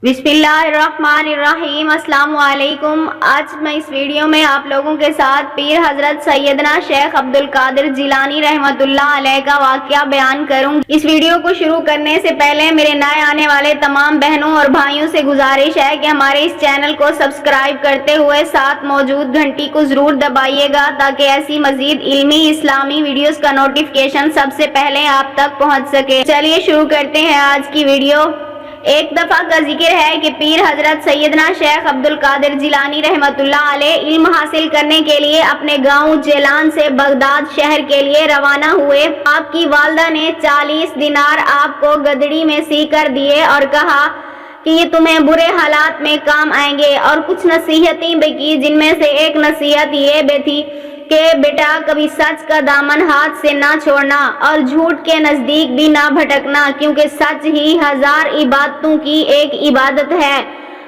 बिस्मिल्लाहिर्रहमानिर्रहीम। अस्सलाम वालेकुम। आज मैं इस वीडियो में आप लोगों के साथ पीर हजरत सैयदना शेख अब्दुल कादिर जिलानी रहमतुल्लाह अलैह का वाक़या बयान करूंगी। इस वीडियो को शुरू करने से पहले मेरे नए आने वाले तमाम बहनों और भाइयों से गुजारिश है कि हमारे इस चैनल को सब्सक्राइब करते हुए साथ मौजूद घंटी को जरूर दबाइएगा ताकि ऐसी मजीद इल्मी इस्लामी वीडियोस का नोटिफिकेशन सबसे पहले आप तक पहुंच सके। चलिए शुरू करते हैं आज की वीडियो। एक दफा का जिक्र है कि पीर हजरत सैयदना शेख अब्दुल कादिर जिलानी रहमतुल्लाह अलैह इल्म हासिल करने के लिए अपने गांव जेलान से बगदाद शहर के लिए रवाना हुए। आपकी वालदा ने 40 दिनार आपको गदड़ी में सी कर दिए और कहा कि ये तुम्हें बुरे हालात में काम आएंगे, और कुछ नसीहतें भी की, जिनमें से एक नसीहत ये भी थी कि बेटा कभी सच का दामन हाथ से ना छोड़ना और झूठ के नजदीक भी ना भटकना, क्योंकि सच ही 1000 इबादतों की एक इबादत है।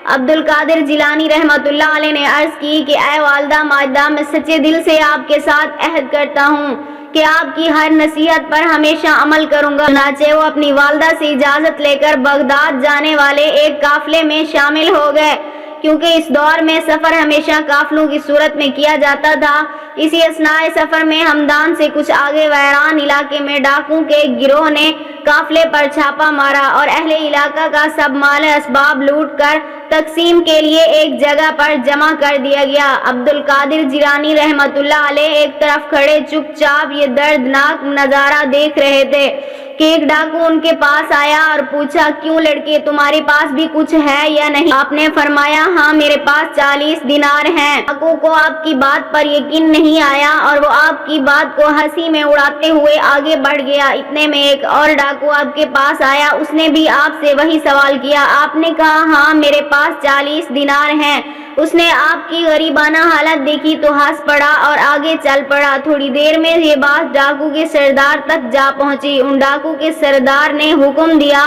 अब्दुल कादिर जिलानी रहमतुल्लाह अलैह ने अर्ज की कि ऐ वालदा माजदा, मैं सच्चे दिल से आपके साथ अहद करता हूँ कि आपकी हर नसीहत पर हमेशा अमल करूंगा। चुनाचे वो अपनी वालदा से इजाजत लेकर बगदाद जाने वाले एक काफिले में शामिल हो गए, क्योंकि इस दौर में सफर हमेशा काफिलों की सूरत में किया जाता था। इसी असनाए सफर में हमदान से कुछ आगे वैरान इलाके में डाकुओं के गिरोह ने काफिले पर छापा मारा और अहले इलाका का सब माल असबाब लूट कर तकसीम के लिए एक जगह पर जमा कर दिया गया। अब्दुल कादिर जिलानी रहमतुल्लाह अलैह एक तरफ खड़े चुपचाप ये दर्दनाक नजारा देख रहे थे कि एक डाकू उनके पास आया और पूछा, क्यों लड़के, तुम्हारे पास भी कुछ है या नहीं? आपने फरमाया, हाँ मेरे पास 40 दिनार हैं। डाकू को आपकी बात पर यकीन नहीं आया और वो आपकी बात को हंसी में उड़ाते हुए आगे बढ़ गया। इतने में एक और डाकू आपके पास आया, उसने भी आपसे वही सवाल किया। आपने कहा, हाँ मेरे पास 40 दिनार हैं। उसने आपकी गरीबाना हालत देखी तो हंस पड़ा और आगे चल पड़ा। थोड़ी देर में ये बात डाकू के सरदार तक जा पहुंची। उन डाकू के सरदार ने हुक्म दिया,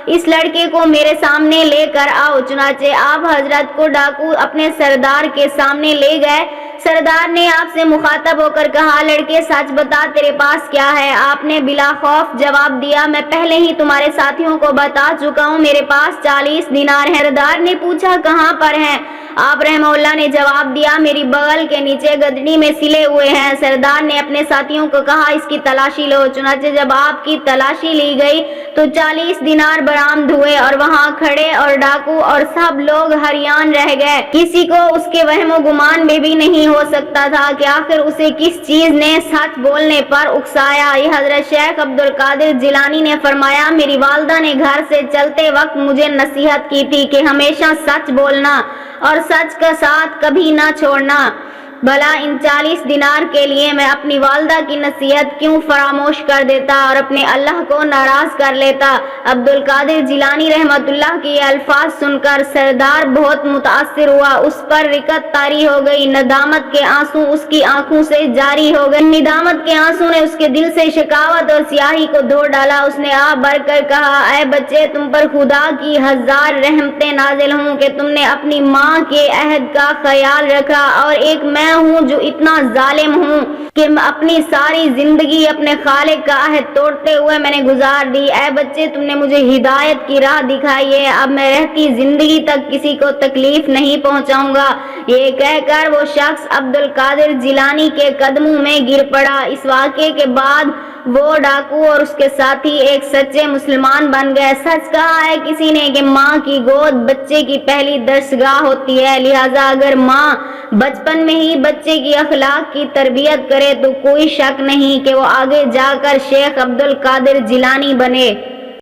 इस लड़के को मेरे सामने लेकर आओ। चुनाचे आप हजरत को डाकू अपने सरदार के सामने ले गए। सरदार ने आपसे मुखातब होकर कहा, लड़के सच बता, तेरे पास क्या है? आपने बिला खौफ जवाब दिया, मैं पहले ही तुम्हारे साथियों को बता चुका हूँ, मेरे पास 40 दिनार है। सरदार ने पूछा, कहाँ पर हैं? आप रहमतुल्लाह ने जवाब दिया, मेरी बगल के नीचे गदड़ी में सिले हुए हैं। सरदार ने अपने साथियों को कहा, इसकी तलाशी लो। चुनाचे जब आपकी तलाशी ली गई तो 40 दिनार बरामद हुए और वहाँ खड़े और डाकू और सब लोग हरियान रह गए। किसी को उसके वहमो गुमान में भी नहीं हो सकता था कि आखिर उसे किस चीज ने सच बोलने पर उकसाया। ये हजरत शेख अब्दुल कादिर जिलानी ने फरमाया, मेरी वालदा ने घर से चलते वक्त मुझे नसीहत की थी कि हमेशा सच बोलना और सच का साथ कभी ना छोड़ना। भला इन 40 दिनार के लिए मैं अपनी वालदा की नसीहत क्यों फरामोश कर देता और अपने अल्लाह को नाराज कर लेता। अब्दुल कादिर जिलानी रहमतुल्लाह के ये अल्फाज सुनकर सरदार बहुत मुतासिर हुआ। उस पर रिकत तारी हो गई। नदामत के आंसू उसकी आंखों से जारी हो गए। निदामत के आंसू ने उसके दिल से शिकावत और सियाही को धो डाला। उसने आ बढ़कर कहा, ऐ बच्चे, तुम पर खुदा की 1000 रहमतें नाजिल हों कि तुमने अपनी माँ के अहद का ख्याल रखा, और एक मैं हूँ जो इतना जालिम हूँ कि अपनी सारी जिंदगी अपने खालिक का अहद तोड़ते हुए मैंने गुजार दी। ऐ बच्चे, तुमने मुझे हिदायत की राह दिखाई है, अब मैं रहती जिंदगी तक किसी को तकलीफ नहीं पहुँचाऊंगा। ये कहकर वो शख्स अब्दुल कादिर जिलानी के कदमों में गिर पड़ा। इस वाक़े के बाद वो डाकू और उसके साथी एक सच्चे मुसलमान बन गए। सच कहा है किसी ने कि माँ की गोद बच्चे की पहली दरसगाह होती है, लिहाजा अगर माँ बचपन में ही बच्चे की अखलाक की तरबियत करे तो कोई शक नहीं कि वो आगे जाकर शेख अब्दुल कादिर जिलानी बने।